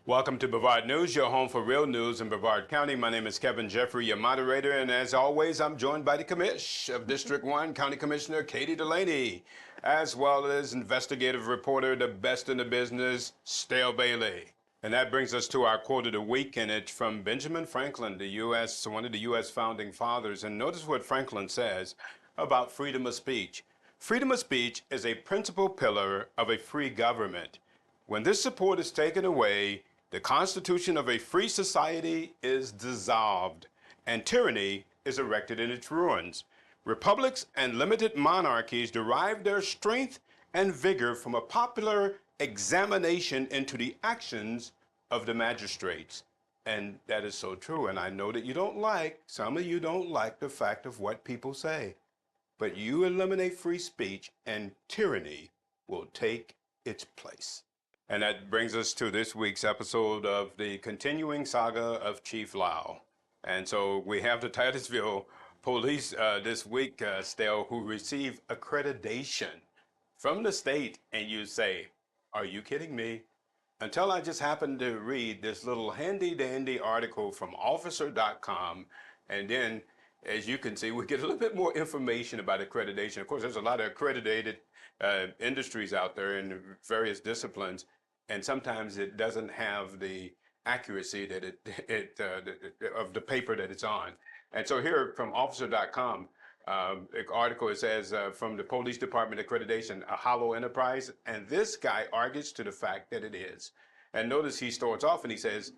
Welcome to Brevard News, your home for real news in Brevard County. My name is Kevin Jeffrey, your moderator, and as always, I'm joined by the Commish of District 1, County Commissioner Katie Delaney, as well as investigative reporter, the best in the business, Stale Bailey. And that brings us to our quote of the week, and it's from Benjamin Franklin, one of the U.S. founding fathers. And notice what Franklin says about freedom of speech. Freedom of speech is a principal pillar of a free government. When this support is taken away, the constitution of a free society is dissolved, and tyranny is erected in its ruins. Republics and limited monarchies derive their strength and vigor from a popular examination into the actions of the magistrates. And that is so true. And I know that some of you don't like the fact of what people say. But you eliminate free speech and tyranny will take its place. And that brings us to this week's episode of the continuing saga of Chief Lau. And so we have the Titusville police this week, Stale, who received accreditation from the state. And you say, are you kidding me? Until I just happened to read this little handy-dandy article from officer.com. And then, as you can see, we get a little bit more information about accreditation. Of course, there's a lot of accredited industries out there in various disciplines, and sometimes it doesn't have the accuracy that of the paper that it's on. And so here from officer.com, the article, it says from the police department accreditation, a hollow enterprise, and this guy argues to the fact that it is. And notice he starts off and he says,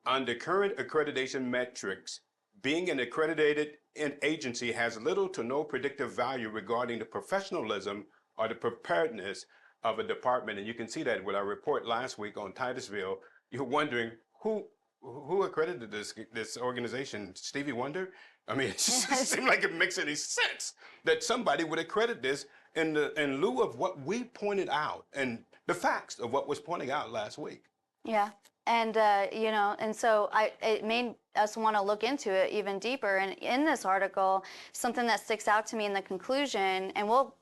under current accreditation metrics, being an accredited agency has little to no predictive value regarding the professionalism or the preparedness of a department. And you can see that with our report last week on Titusville. You're wondering who accredited this organization? Stevie Wonder? I mean, it just doesn't seem like it makes any sense that somebody would accredit this in lieu of what we pointed out and the facts of what was pointing out last week. Yeah. And, and so it made us want to look into it even deeper. And in this article, something that sticks out to me in the conclusion, and we'll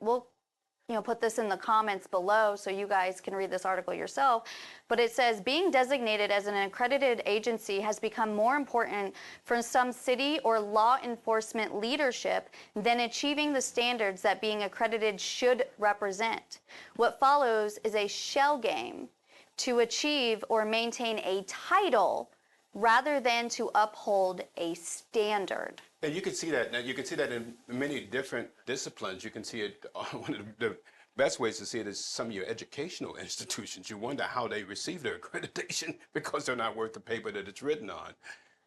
put this in the comments below so you guys can read this article yourself, but it says, being designated as an accredited agency has become more important for some city or law enforcement leadership than achieving the standards that being accredited should represent. What follows is a shell game to achieve or maintain a title rather than to uphold a standard. And you can see that. Now, you can see that in many different disciplines. You can see it. One of the best ways to see it is some of your educational institutions. You wonder how they receive their accreditation because they're not worth the paper that it's written on.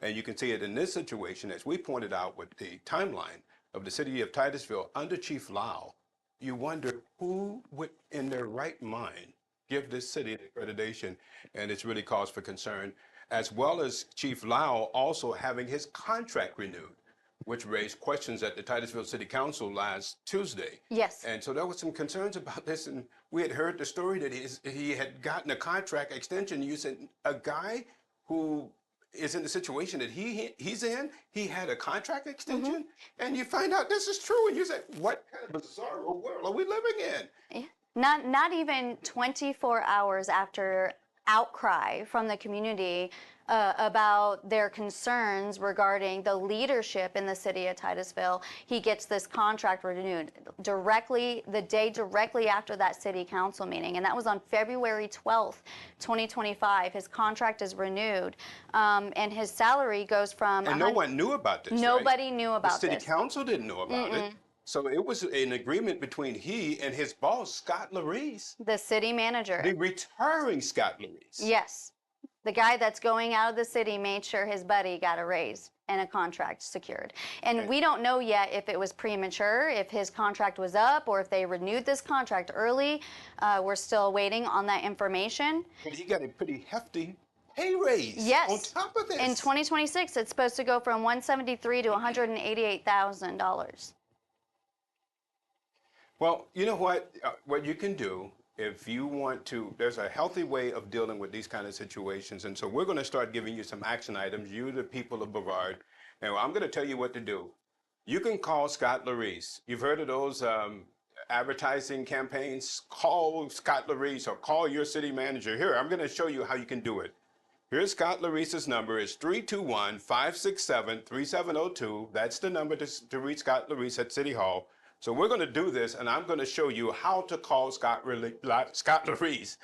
And you can see it in this situation, as we pointed out with the timeline of the city of Titusville under Chief Lau. You wonder who would, in their right mind, give this city an accreditation, and it's really cause for concern, as well as Chief Lau also having his contract renewed, which raised questions at the Titusville City Council last Tuesday. Yes. And so there was some concerns about this, and we had heard the story that he had gotten a contract extension. You said a guy who is in the situation that he's in, he had a contract extension, and you find out this is true, and you say, what kind of bizarre world are we living in? Yeah. Not even 24 hours after outcry from the community about their concerns regarding the leadership in the city of Titusville, he gets this contract renewed the day directly after that city council meeting. And that was on February 12th, 2025. His contract is renewed, and his salary goes from... And no one knew about this, Nobody knew about this. The city council didn't know about it. So it was an agreement between he and his boss, Scott Larice. The city manager. The retiring Scott Larice. Yes. The guy that's going out of the city made sure his buddy got a raise and a contract secured. And we don't know yet if it was premature, if his contract was up, or if they renewed this contract early. We're still waiting on that information. But he got a pretty hefty pay raise. Yes. On top of this. In 2026, it's supposed to go from $173,000 to $188,000. Well, you know what? What you can do, if you want to, there's a healthy way of dealing with these kind of situations. And so we're going to start giving you some action items, you, the people of Brevard. And I'm going to tell you what to do. You can call Scott Larice. You've heard of those advertising campaigns? Call Scott Larice or call your city manager. Here, I'm going to show you how you can do it. Here's Scott Larissa's number. It's 321-567-3702. That's the number to reach Scott Larissa at City Hall. So we're going to do this, and I'm going to show you how to call Scott Larissa.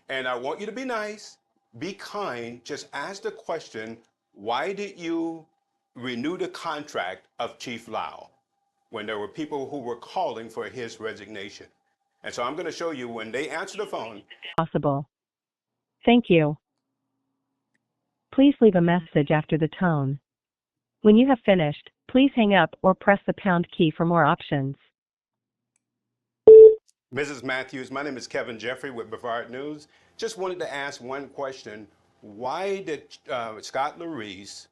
And I want you to be nice, be kind, just ask the question, why did you renew the contract of Chief Lau when there were people who were calling for his resignation? And so I'm going to show you when they answer the phone. Possible. Thank you. Please leave a message after the tone. When you have finished, please hang up or press the pound key for more options. Mrs. Matthews, my name is Kevin Jeffrey with Brevard News. Just wanted to ask one question. Why did Scott Larissa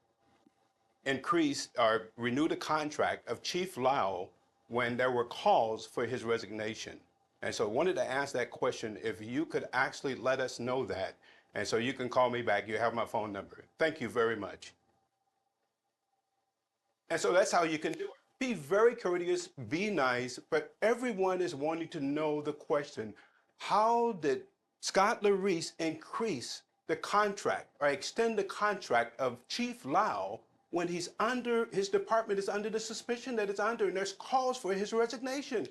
increase or renew the contract of Chief Lau when there were calls for his resignation? And so I wanted to ask that question, if you could actually let us know that. And so you can call me back. You have my phone number. Thank you very much. And so that's how you can do it. Be very courteous, be nice, but everyone is wanting to know the question, how did Scott Larissa increase the contract or extend the contract of Chief Lau when his department is under the suspicion that it's under and there's calls for his resignation?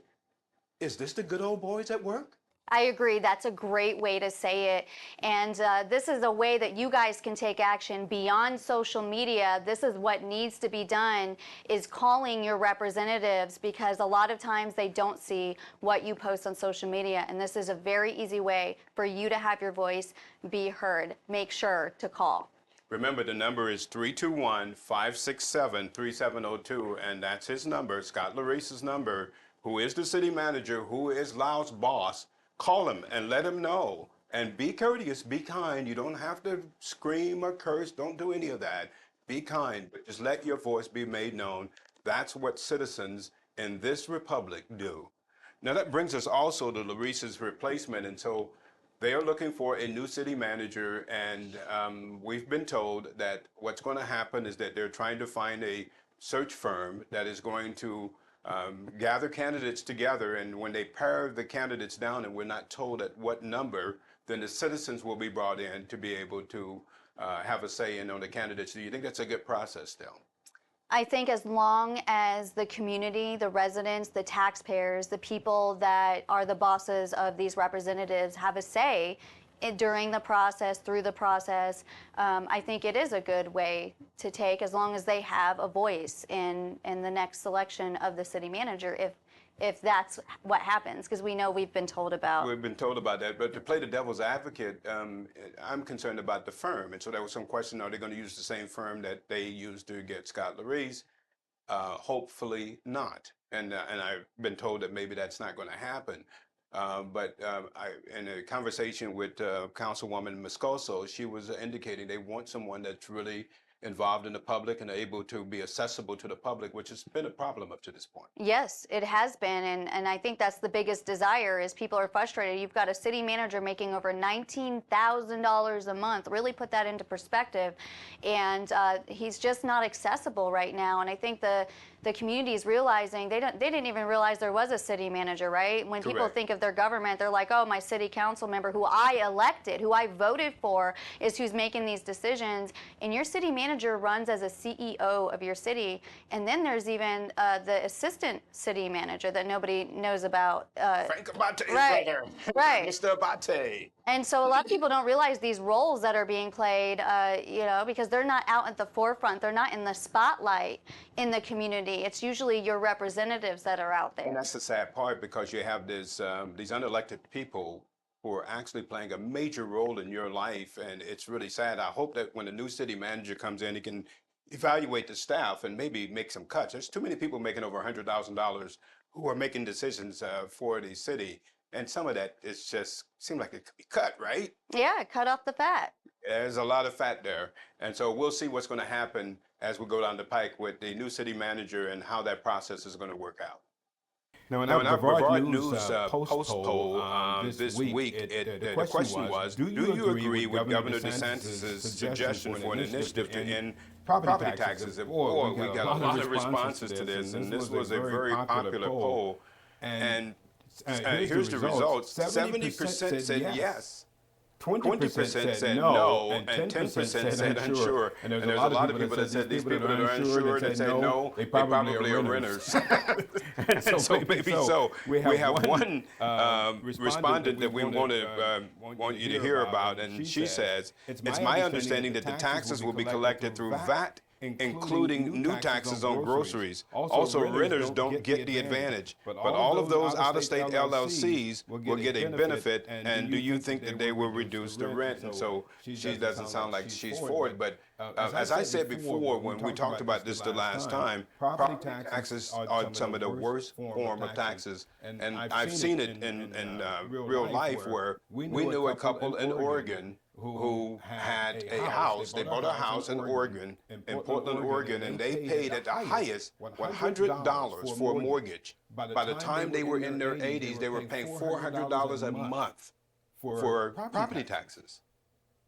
Is this the good old boys at work? I agree. That's a great way to say it. And this is a way that you guys can take action beyond social media. This is what needs to be done, is calling your representatives, because a lot of times they don't see what you post on social media. And this is a very easy way for you to have your voice be heard. Make sure to call. Remember, the number is 321-567-3702, and that's his number, Scott Larissa's number, who is the city manager, who is Lau's boss. Call him and let him know. And be courteous, be kind. You don't have to scream or curse. Don't do any of that. Be kind, but just let your voice be made known. That's what citizens in this republic do. Now that brings us also to Larissa's replacement. And so they are looking for a new city manager. And we've been told that what's going to happen is that they're trying to find a search firm that is going to gather candidates together, and when they pare the candidates down and we're not told at what number, then the citizens will be brought in to be able to have a say in on the candidates. Do you think that's a good process still? I think as long as the community, the residents, the taxpayers, the people that are the bosses of these representatives have a say during the process, through the process, I think it is a good way to take, as long as they have a voice in the next selection of the city manager, if that's what happens, because we know we've been told about. We've been told about that, but to play the devil's advocate, I'm concerned about the firm. And so there was some question, are they going to use the same firm that they used to get Scott Larissa? Hopefully not. And I've been told that maybe that's not going to happen. But in a conversation with Councilwoman Mocoso, she was indicating they want someone that's really involved in the public and able to be accessible to the public, which has been a problem up to this point. Yes, it has been, and I think that's the biggest desire, is people are frustrated. You've got a city manager making over $19,000 a month. Really put that into perspective, and he's just not accessible right now. And I think the community is realizing they didn't even realize there was a city manager, right? When Correct. people think of their government, they're like, oh, my city council member who I elected, who I voted for, is who's making these decisions. And your city manager runs as a CEO of your city. And then there's even the assistant city manager that nobody knows about. Frank Abate, right, brother. right. Mr. Abate. And so a lot of people don't realize these roles that are being played, because they're not out at the forefront. They're not in the spotlight in the community. It's usually your representatives that are out there. And that's the sad part, because you have these unelected people who are actually playing a major role in your life, and it's really sad. I hope that when a new city manager comes in, he can evaluate the staff and maybe make some cuts. There's too many people making over $100,000 who are making decisions for the city. And some of that is just seems like it could be cut, right? Yeah, cut off the fat. There's a lot of fat there. And so we'll see what's going to happen as we go down the pike with the new city manager and how that process is going to work out. Now, in our Brevard News post poll this week, the question was, do you agree with Governor DeSantis' suggestion for an initiative to end property taxes? Boy, we got a lot of responses to this, and this was a very popular poll. And here's the results. 70% said yes. 20% said no, and 10% said unsure. And there's a lot of people that said these people that are unsure that said no, they probably are renters. And so maybe so. We have one respondent that we want you to hear about, and she says, it's my understanding that the taxes will be collected through VAT, including new taxes on groceries. Also, renters don't get the advantage, but all of those out-of-state LLCs will get a benefit, and do you think that they will reduce the rent? And so she doesn't sound like she's for it, but as I said before, when we talked about this the last time, property taxes are some of the worst form of taxes, and I've seen it in real life where we knew a couple in Oregon who had a house. They bought a house in Oregon, in Portland, Oregon, and they paid at the highest $100 for a mortgage. By the time they were in their 80s, they were paying $400 a month for property taxes.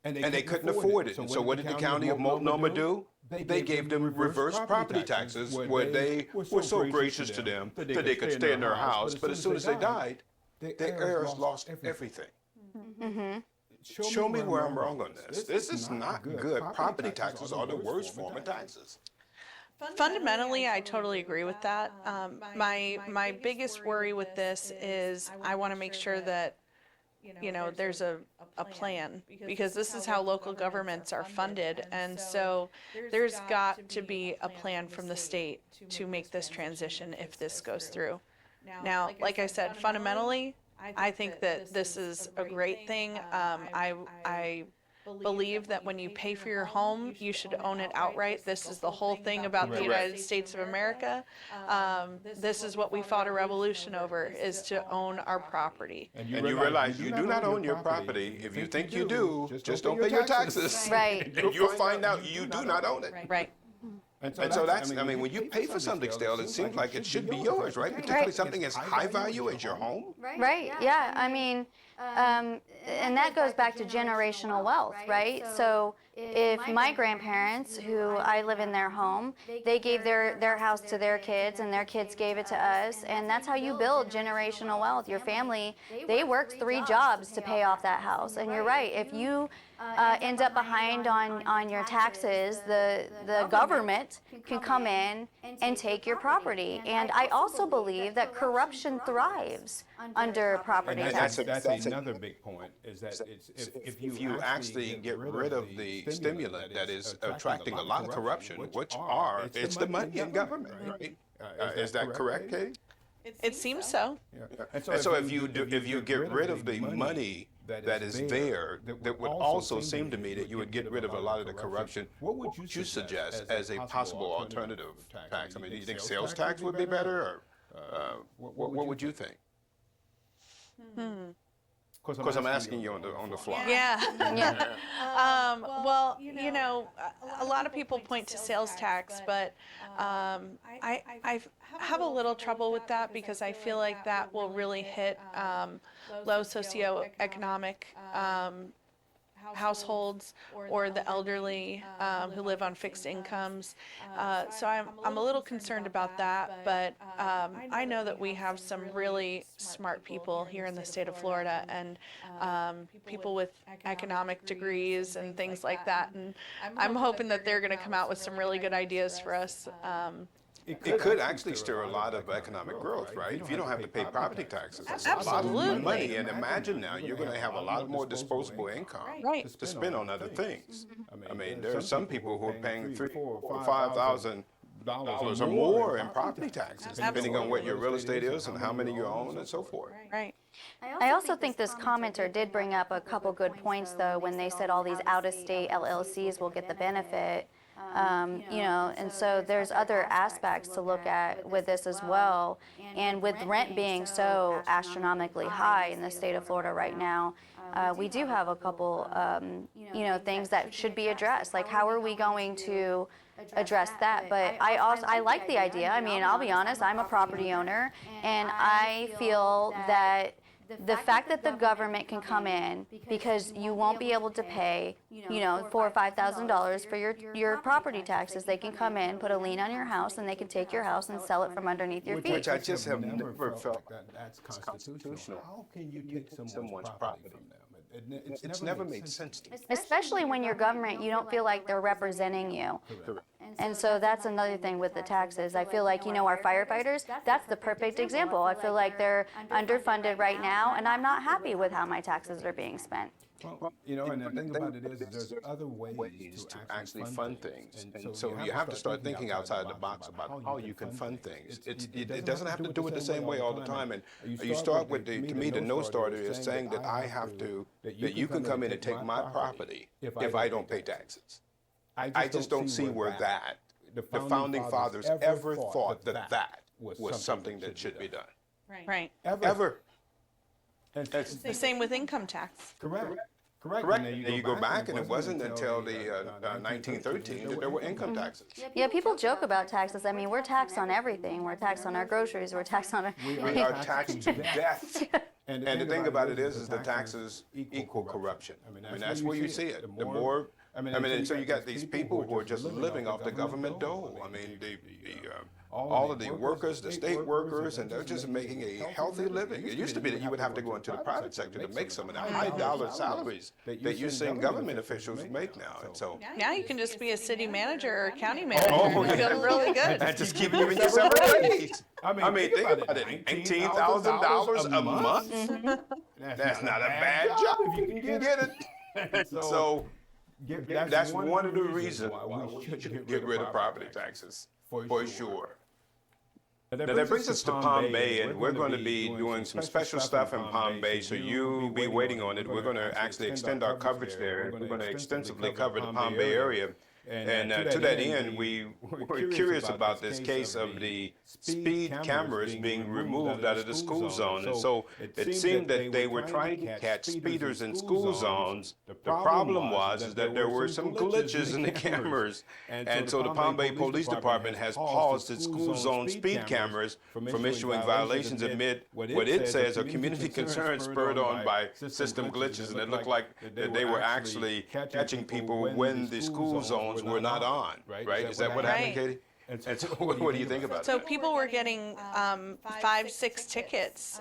And they couldn't afford it. And so what did the county of Multnomah do? They gave them reverse property taxes where they were so gracious to them that they could stay in their house, but as soon as they died, their heirs lost everything. Show me where I'm wrong on this. This is not good. Property taxes are the worst form of taxes. Fundamentally, I totally agree with that. My biggest worry with this is I want to make sure that there's a plan, because this is how local governments are funded, and so there's got to be a plan from the state to make this transition if this goes through. Now, like I said, fundamentally, I think that this is a great thing. I believe that when you pay for your home, you should own it outright. This is the whole thing about the United States of America. This is what we fought a revolution over, is to own our property. And you realize you do not own your property. If you think you do, just don't pay your taxes. Right. And you'll find out you do not own it. Right. And so that's, I mean, when you pay for something still, it seems like it should be yours, right? Particularly something as high value as your home. Right, yeah. I mean, and that goes back to generational wealth, right? So if my grandparents, who I live in their home, they gave their house to their kids, and their kids gave it to us, and that's how you build generational wealth. Your family, they worked 3 jobs to pay off that house. And you're right, if you end up behind on your taxes, the government can come in and take your property. And I also believe that corruption thrives under property taxes. That's another big point, is that if you actually get rid of the stimulant that is attracting a lot of corruption, it's the money in government, right? Is that correct, Katie? It seems so. And so if you get rid of the money that is there, that would also seem to me that you would get rid of a lot of the corruption. What would you suggest as a possible alternative tax? I mean, do you think sales tax would be better, or what would you think? Because I'm asking you on the fly. Yeah. Yeah. Well, a lot of people point to sales tax, but I have a little trouble with that, because I feel like that will really hit low socioeconomic households or the elderly who live on fixed incomes. So I'm a little concerned about that, but I know that we have some really smart people here in the state of Florida, and people with economic degrees and things like that, and I'm hoping that they're going to come out with some really good ideas for us. It could actually stir a lot of economic growth, right? If you don't have to pay property taxes, that's a lot Absolutely. of money. And imagine now, you're going to have a lot more disposable income Right. to spend on other things. I mean, there are some people who are paying $3,000 or $5,000 or more in property taxes, depending on what your real estate is and how many you own and so forth. Right. I also think this commenter did bring up a couple good points, though, when they said all these out-of-state LLCs will get the benefit. And so there's other aspects to look at with this as well. And with rent being so astronomically high in the state of Florida right now, we do have a couple, things that should be addressed. Like, how are we going to address that? But I like the idea. I mean, I'll be honest, I'm a property owner, and I feel that the fact that the government can come in, because you won't be able to pay, $4,000 or $5,000 for your property taxes. They can come in, put a lien on your house, and they can take your house and sell it from underneath your feet. Which I just have never felt that's constitutional. How can you take someone's property from them? It's never made sense to me. Especially when your government, you don't feel like they're representing you. And so that's another thing with the taxes. I feel like, our firefighters, that's the perfect example. I feel like they're underfunded right now, and I'm not happy with how my taxes are being spent. Well, and the thing about it is there's other ways to actually fund things. And so you have to start thinking outside the box about how you can fund things. It doesn't have to do it the same way all the time. And you start with to me, the no starter is saying that that you can come in and take my property if I don't pay taxes. I just don't see where the founding fathers ever thought that was something that should be done. Right. Ever. It's the same with income tax. Correct. And you go back, and it wasn't until the 1913 that there were income taxes. Yeah, people joke about taxes. I mean, we're taxed on everything. We're taxed on our groceries. We're taxed on our... We are taxed to death. And the thing about it is the taxes equal corruption. I mean, that's where you see it. The more, and so you got these people who are just living off the government dole. I mean, all of the workers, the state workers, and they're just making a healthy living. It used to be that you would have to go into the private sector to make some of the high-dollar salaries that you're seeing government officials make now. And so Now you can just be a city manager or a county manager and feel really good. and just keep giving you separate raise. I mean, think about it, $18,000 a month. That's not a bad job if you can get it. So that's one of the reasons why we should get rid of property taxes, for sure. Now, that brings us to Palm Bay, and we're going to be doing some special stuff in Palm Bay, so you be waiting on it. We're going to actually extend our coverage there. We're going to extensively cover the Palm Bay area. And to that end, we were curious about this case of the speed cameras being removed out of the school zone. And so it seemed that they were trying to catch speeders in school zones. The problem was that there were some glitches in the cameras. And so the Palm Bay Police Department has paused its school zone speed cameras from issuing violations amid what it says are community concerns spurred on by system glitches. And it looked like that they were actually catching people when the school zones were not on, right? Is that what happened, Katie? And so what do you think about that? So people were getting 5, 6 tickets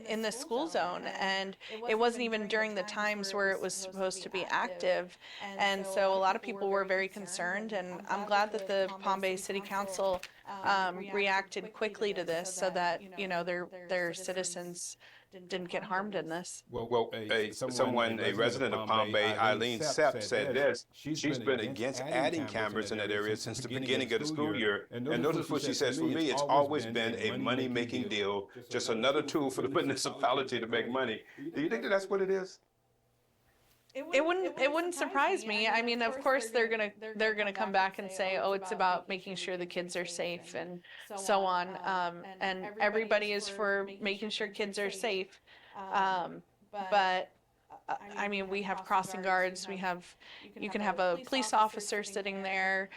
in this school zone, and it wasn't even during the times where it was supposed to be active. And so a lot of people were very concerned, and I'm glad that the Palm Bay City Council reacted quickly to this so that their citizens didn't get harmed in this. A resident of Palm Bay, Eileen Sepp, said this. She's been against adding cameras in that area since the beginning of the school year. And notice what she says, for me, it's always been a money-making deal, just another tool for the municipality to make money. Do you think that that's what it is? It wouldn't surprise me. I mean, of course they're gonna come back and say, oh, it's about making sure the kids are safe and so on. And everybody is for making sure kids are safe. But I mean, we have crossing guards. You can have a police officer sitting there.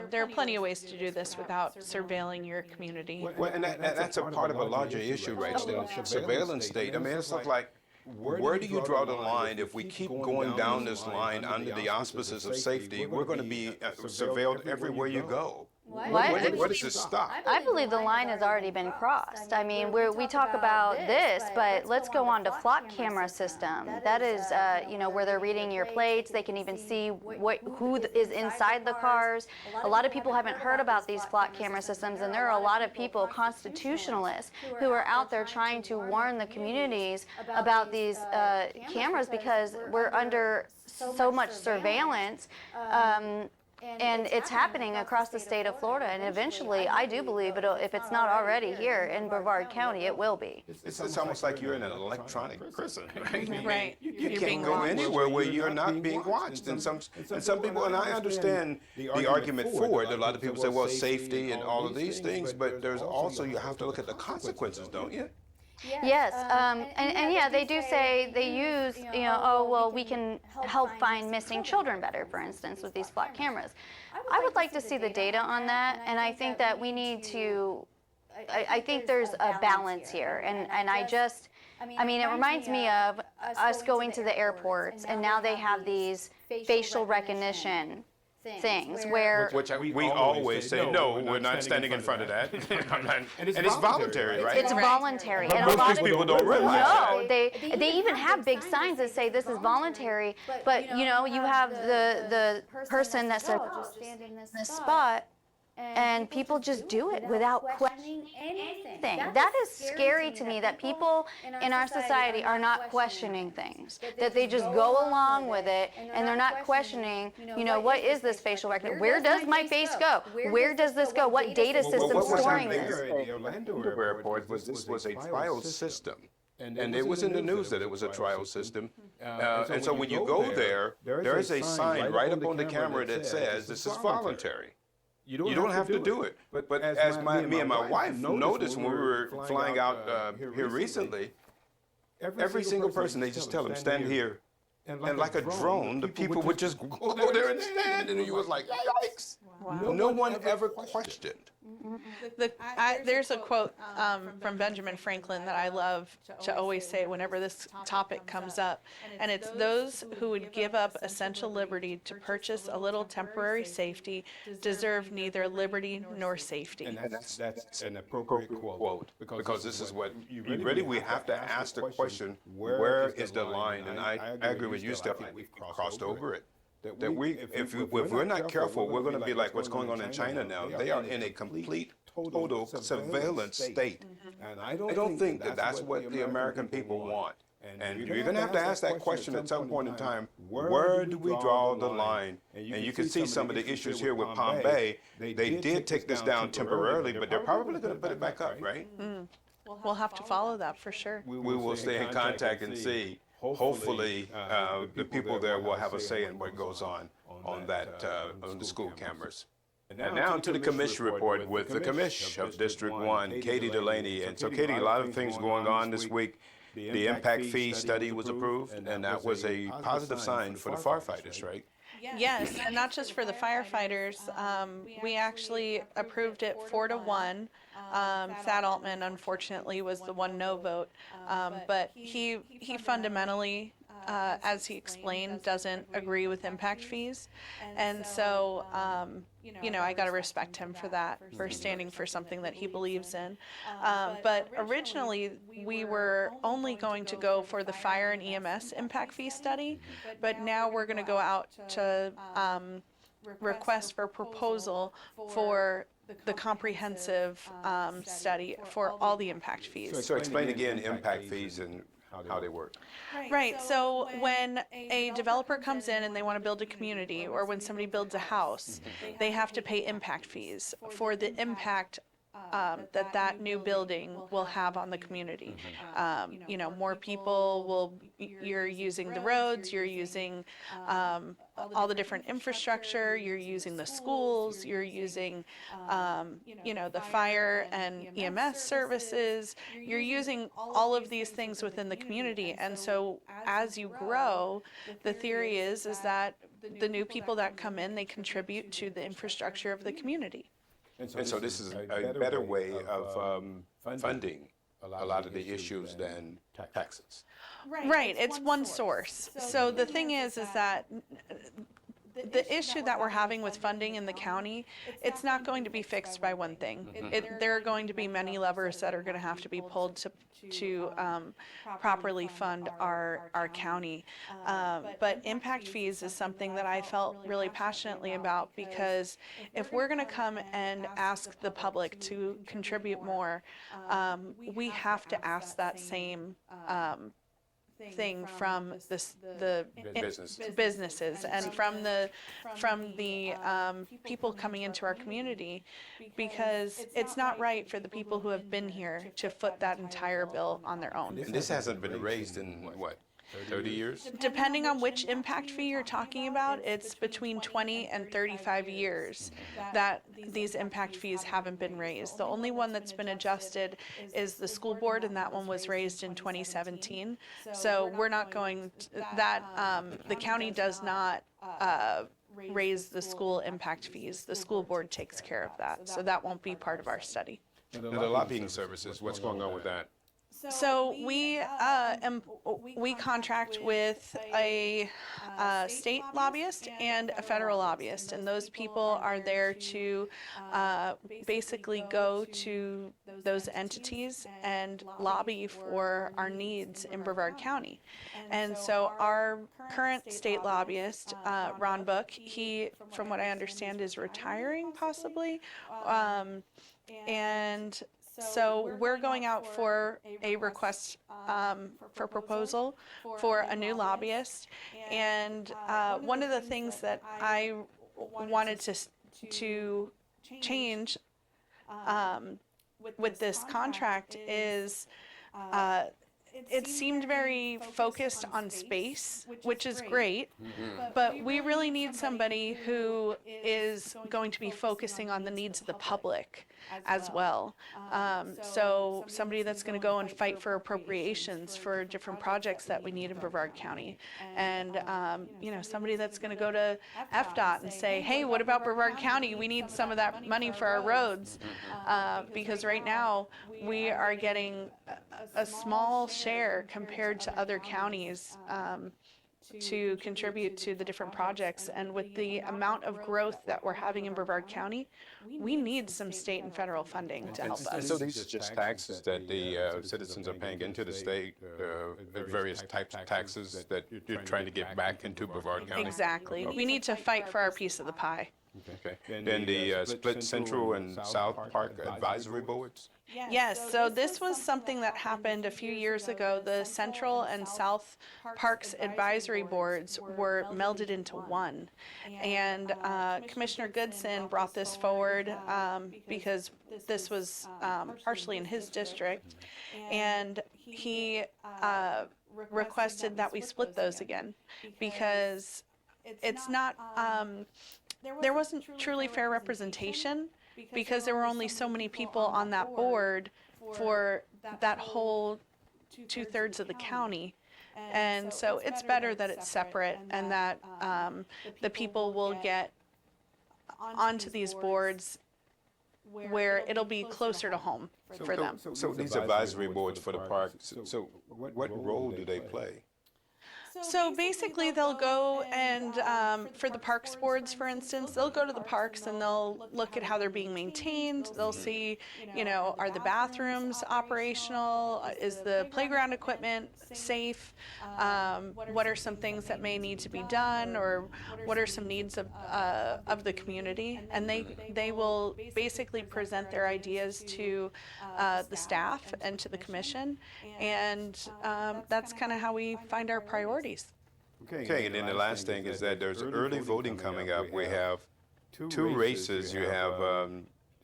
There are plenty of ways to do this without surveilling your community. Well, and that's a part of a larger issue, right? Surveillance state. I mean, it's like, where do you draw the line? If we keep going down this line under the auspices of safety, we're going to be surveilled everywhere you go. Where does this stop? I believe the line has already been crossed. I mean, we talk about this, but let's go on to flock camera system. That is, where they're reading your plates. They can even see who is inside the cars. A lot of people haven't heard about these flock camera systems, and there are a lot of people, constitutionalists, who are out there trying to warn the communities about these cameras because we're under so much surveillance. And it's happening across the state of Florida, and eventually, I do believe if it's not already here in Brevard County, it will be. It's almost like you're in an electronic prison, right? Right. You can't go anywhere where you're not being watched. And some people, and I understand the argument for it. A lot of people say, well, safety and all of these things, but there's also, you have to look at the consequences, don't you? Yes, and yeah, they do say they use, we can help find missing children better, for instance, with these flock cameras. I would like to see the data on that, and I think that we need to, I think there's a balance here, and it reminds me of us going to the airports, and now they have these facial recognition things where Which we always say, no, we're not standing in front of that. And it's voluntary, right? it's voluntary. And a Most lot of people don't realize that. no, they even have big signs that say this is voluntary, but you know, you have the person that said, oh, stand in this spot, and people just do it without questioning anything. That is scary to me, that people in our society are not questioning things, that they just go along with it, and they're not questioning, you know, what is this facial recognition? Where does my face go? Where does this go? What data system What was storing happening this? there at the Orlando airport was this was a trial system. And it was in the news that it was a trial system. And so when you go there, there is a sign right up on the camera that says this is voluntary. You don't have to do it. But as me and my wife noticed when we were flying out here recently, every single person, they just tell them, stand here. And like a drone, the people would just go there and stand, and you was like, yikes. Wow. No one ever questioned. There's a quote from Benjamin Franklin that I love to always say whenever this topic comes up, and it's those who would give up essential liberty to purchase a little temporary safety deserve neither liberty nor safety. And that's an appropriate quote, because this is what we have to ask the question, where is the line? And I agree with you, Stephanie, we've crossed over it. That if we're not careful, we're going to be like what's going on in China now. They are in a complete, total surveillance state. And I don't think that that's what the American people want. And you're going to have to ask that question at some point in time, where do we draw the line? And you can see some of the issues here with Palm Bay. They did take this down temporarily, but they're probably going to put it back up, right? We'll have to follow that for sure. We will stay in contact and see. Hopefully, the people there will have a say in what goes on that on the school cameras. And now to the Commish Report with the Commish of District 1, Katie Delaney. And so, Katie, a lot of things going on this week. The impact fee study was approved, and that was a positive sign for the firefighters, right? Yes, and not just for the firefighters. We actually approved it 4-1. Thad Altman, unfortunately, was the one no vote, but he fundamentally, as he explained, doesn't agree with impact fees, and so you know, I got to respect him for that, for standing for something that he believes in. But originally, we were only going to go for the fire and EMS impact fee study, but now we're going to go out to request for proposal for the comprehensive study for all the impact fees. So explain again impact fees and how they work. Right, so when a developer comes in and they want to build a community, or when somebody builds a house, they have to pay impact fees for the impact that new building will have on the community. You know, more people will, you're using the roads, you're using all the different infrastructure, you're using the schools, you're using, you know, the fire and EMS services, you're using all of these things within the community. And so as you grow, the theory is that the new people that come in, they contribute to the infrastructure of the community. And so this is a better way of funding a lot of the issues than taxes. Right, it's one source. So the thing is that the issue that we're having with funding in the county, it's not going to be fixed by one thing. There are going to be many levers that are going to have to be pulled to properly fund our county. But impact fees is something that I felt really passionately about, because if we're going to come and ask the public to contribute more, we have to ask that same thing from the businesses and from the people coming into our community, because it's not right for the people who have been here to foot that entire bill on their own. And this hasn't been raised in what, 30 years? Depending on which impact fee you're talking about, it's between 20 and 35 years that these impact fees haven't been raised. The only one that's been adjusted is the school board, and that one was raised in 2017. So we're not going to, the county does not raise the school impact fees. The school board takes care of that. So that won't be part of our study. And the lobbying services, what's going on with that? So we contract with a state lobbyist and a federal lobbyist, and those people are there to basically go to those entities and lobby for our needs in Brevard County. And so our current state lobbyist, Ron Book, he, from what I understand, is retiring possibly, and so we're going out for a request for proposal for a new lobbyist. And one of the things that I wanted to change with this contract is it seemed very focused on space, which is great, but we really need somebody who is going to be focusing on the needs of the public as well. So somebody that's going to go and fight for appropriations for different projects that we need in Brevard County. And, somebody that's going to go to FDOT and say, hey, what about Brevard County? We need some of that money for our roads. Because right now we are getting a small share compared to other counties to contribute to the different projects. And with the amount of growth that we're having in Brevard County, we need some state and federal funding to help And us. so these are just taxes that the citizens are paying into the state, various types of taxes that you're trying to get back into Brevard County? Exactly. We need to fight for our piece of the pie. Okay. Then the split Central and South Park advisory boards? Yes, so this was something that happened a few years ago. The Central and South Parks Advisory Boards were melded into one. And Commissioner Goodson brought this forward because this was partially in his district. And he requested that we split those again because it's not, there wasn't truly fair representation because there were only so many people on that board for that whole 2/3 of the county. And so it's better that it's separate and that the people will get onto these boards where it'll be closer to home for them. So these advisory boards for the parks, so what role do they play? So basically they'll go and for the parks boards, for instance, they'll go to the parks and they'll look at how they're being maintained. They'll see, are the bathrooms operational? Is the playground equipment safe? What are some things that may need to be done, or what are some needs of the community? And they will basically present their ideas to the staff and to the commission, and that's kind of how we find our priorities. Okay, and then the last thing is that there's early voting coming up. We have two races. You have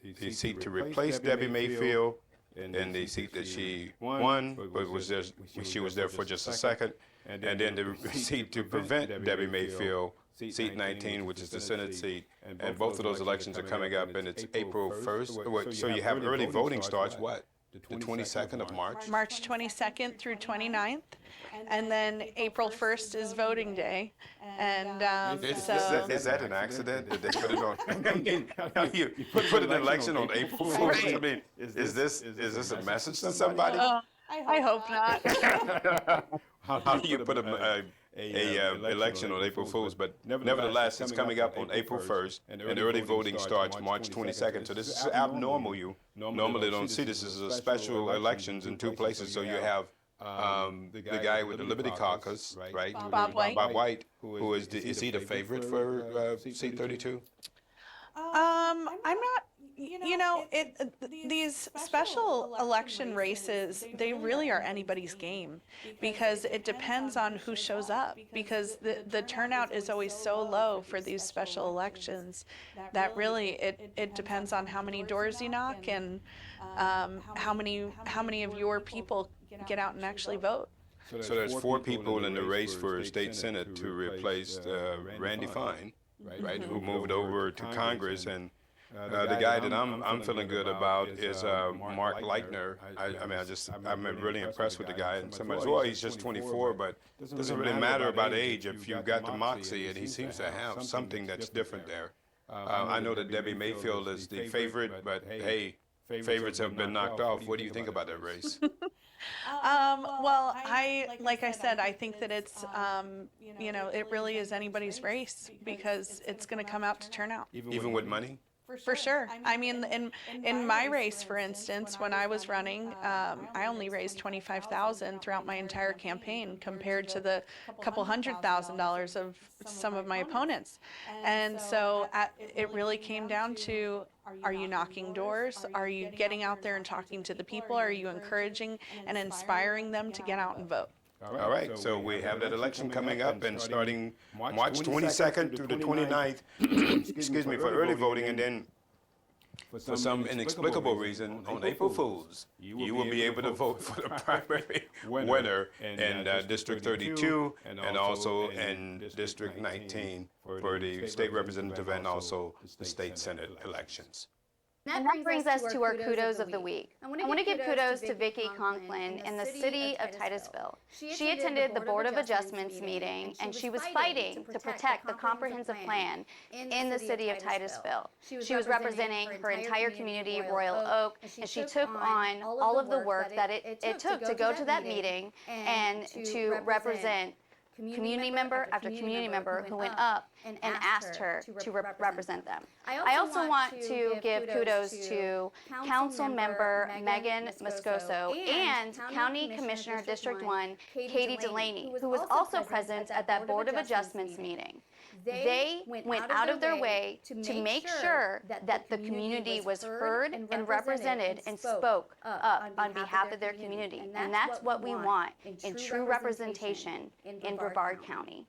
the seat to replace Debbie Mayfield and the seat that she won, but she was there for just a second, and then the seat to prevent Debbie Mayfield, seat 19, which is the Senate seat. And both of those elections are coming up, and it's April 1st. So you have early voting starts what? The 22nd of March? March 22nd through 29th. And then April 1st is voting day. And Is that an accident? Did they put it on? You put an election on April 1st? I mean, is this a message to somebody? I hope not. How do you put a election on April Fool's? But nevertheless, it's coming up on April 1st, and early voting starts March 22nd. So this is abnormal. You normally don't see this. This is a special elections in two places. So you have the guy with the Liberty Caucus, right? Bob White. Bob White, who is he the favorite for seat 32? I'm not. These special election races, they really are anybody's game because it depends on who shows up, because the turnout is always so low for these special elections that really it depends on how many doors you knock and how many of your people get out and actually vote. So there's 4 people in the race for state senate to replace Randy Fine, right, who moved over to Congress. And the guy that I'm feeling good about is Mark Leitner. I'm really impressed with the guy. And somebody says, well, he's just 24, but it doesn't really matter about age if you've got the moxie, and he seems to have something that's different there. I know that Debbie Mayfield is the favorite, but hey, favorites have been knocked off. What do you think about that race? Well, like I said, I think that it's, it really is anybody's race because it's going to come out to turnout. Even with money? For sure. I mean, in my race, for instance, when I was running, I only raised $25,000 throughout my entire campaign compared to the couple $100,000 of some of my opponents. And so it really came down to, are you knocking doors? Are you getting out there and talking to the people? Are you encouraging and inspiring them to get out and vote? All right, so we have that election coming up, and starting March 22nd through the 29th, excuse me, for early voting, and then for some inexplicable reason, on April Fools, you will be able to vote for the primary winner in District 32 and also in District 19 for the state representative and also the state senate elections. And that brings us to our kudos of the week. I want to give kudos to Vicki, Conklin, in the city of Titusville. She attended the Board of Adjustments meeting, and she was fighting to protect the comprehensive plan in the city of Titusville. She was representing her entire community, Royal Oak, and she took on all of the work that it took to go to that meeting and to represent community member after community member who went up and asked her to represent them. I also want to give kudos to Council Member Megan Mocoso and County Commissioner District 1 Katie Delaney, who was also present at that Board of Adjustments meeting. They went out of their way to make sure that the community was heard and represented and spoke up on behalf of their community. And that's what we want in true representation in Brevard County.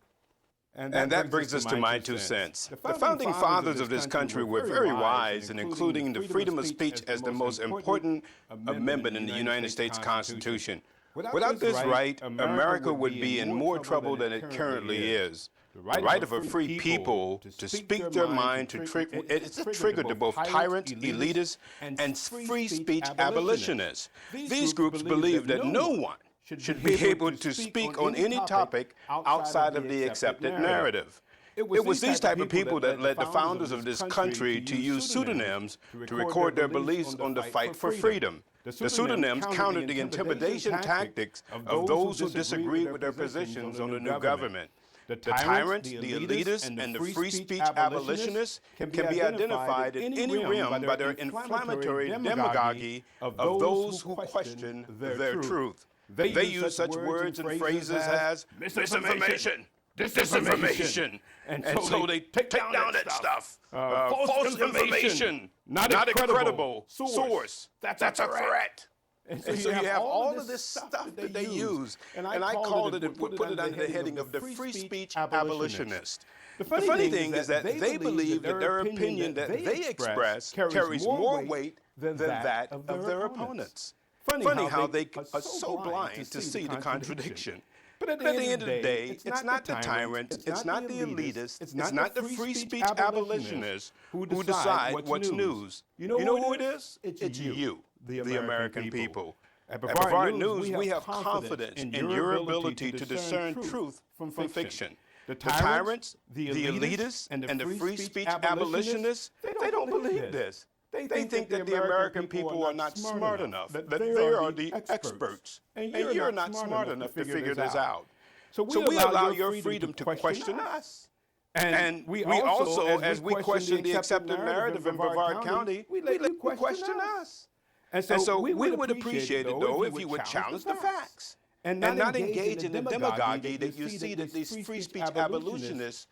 And that brings us to my 2 cents. The founding fathers of this country were very wise in including the freedom of speech as the most important amendment in the United States Constitution. Without this right, America would be in more trouble than it currently is. The right of a free people to speak their mind, it's a trigger to both tyrants, elitists, and free speech abolitionists. These groups believe that no one should be able to speak on any topic outside of the accepted narrative. It was these type of people that led the founders of this country to use pseudonyms to record their beliefs on the fight for freedom. The pseudonyms countered the intimidation tactics of those who disagreed with their positions on the new government. The tyrants, the elitists, and the free speech abolitionists can be identified in any realm by their inflammatory demagoguery of those who question their truth. They use such words and phrases as misinformation, disinformation, and so they take down that stuff. False information, not a credible source. That's a threat. And so you have all of this stuff that they use. And I called it and put it under the heading of the free speech abolitionist. The funny thing is that they believe that their opinion that they express carries more weight than that of their opponents. Funny how they are so blind to see the contradiction. But at the end of the day, it's not the tyrants, it's not the elitists, it's not the free speech abolitionists who decide what's news. You know who it is? It's you, the American people. At Brevard News, we have confidence in your ability to discern truth from fiction. The tyrants, the elitists, and the free speech abolitionists, they don't believe this. They think that the American people are not smart enough, that they are the experts, and you're not smart enough to figure this out. So we allow your freedom to question us. And we also, as we question the accepted narrative in Brevard County, we let you question us. And so we would appreciate it, though, if you would challenge the facts and not engage in the demagoguery that you see that these free speech abolitionists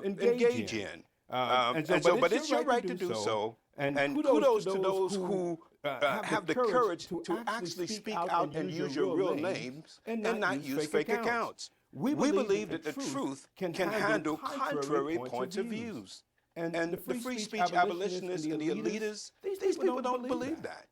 engage in. But it's your right to do so. And kudos to those who have the courage to actually speak out and use your real names and not use fake accounts. We believe that the truth can handle contrary points of views. And the free speech abolitionists and the elitists, these people don't believe that.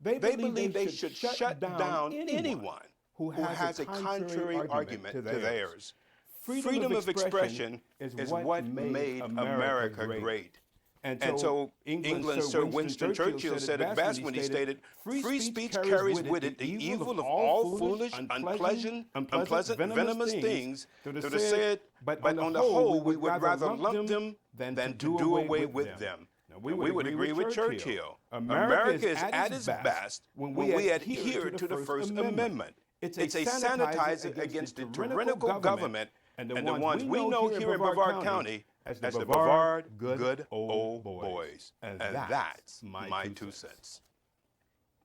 They believe they should shut down anyone who has a contrary argument to theirs. Freedom of expression is what made America great. And so England's Sir Winston Churchill said it best when he stated, free speech carries with it the evil of all foolish, unpleasant, venomous things that are said, but on the whole we would rather lump them than to do away with them. Now, we would agree with Churchill. America is at its best when we adhere to the First Amendment. It's a sanitizer against the tyrannical government and the ones we know here in Brevard County as the Brevard good old boys. And that's my 2 cents.